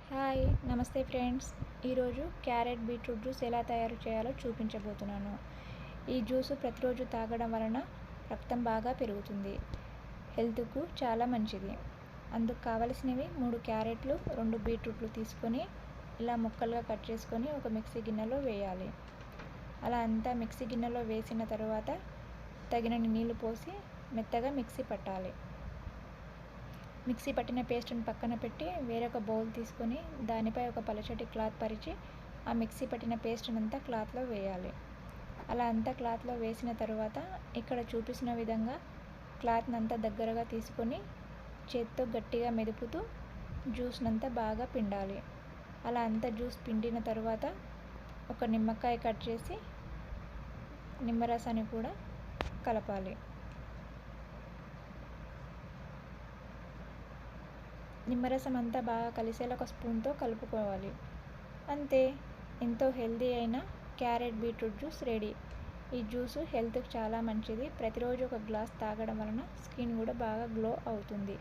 Hi నమస్తే friends. ఈరోజు carrot beetroot juice ఎలా తయారు చేయాలో చూపించబోతున్నాను. ఈ జ్యూస్ ప్రతిరోజు తాగడం వలన రక్తం బాగా పెరుగుతుంది, హెల్త్కు చాలా మంచిది. అందుకు కావలసినవి 3 క్యారెట్లు, 2 బీట్రూట్లు తీసుకొని ఇలా ముక్కలుగా కట్ చేసుకొని ఒక మిక్సీ గిన్నెలో వేయాలి. అలా అంతా మిక్సీ గిన్నెలో వేసిన తర్వాత తగినన్ని నీళ్లు పోసి మెత్తగా మిక్సీ పట్టాలి. మిక్సీ పట్టిన పేస్ట్ని పక్కన పెట్టి వేరొక బౌల్ తీసుకొని దానిపై ఒక పలచటి క్లాత్ పరిచి ఆ మిక్సీ పట్టిన పేస్ట్ని అంతా క్లాత్లో వేయాలి. అలా అంతా క్లాత్లో వేసిన తర్వాత ఇక్కడ చూపిస్తున్న విధంగా క్లాత్ని అంతా దగ్గరగా తీసుకొని చేత్తో గట్టిగా మెదుపుతూ జ్యూస్నంతా బాగా పిండాలి. అలా అంతా జ్యూస్ పిండిన తర్వాత ఒక నిమ్మకాయ కట్ చేసి నిమ్మరసాన్ని కూడా కలపాలి. నిమ్మరసం అంతా బాగా కలిసేలా ఒక స్పూన్తో కలుపుకోవాలి. అంతే, ఎంతో హెల్దీ అయిన క్యారెట్ బీట్రూట్ జ్యూస్ రెడీ. ఈ జ్యూస్ హెల్త్కి చాలా మంచిది. ప్రతిరోజు ఒక గ్లాస్ తాగడం వలన స్కిన్ కూడా బాగా గ్లో అవుతుంది.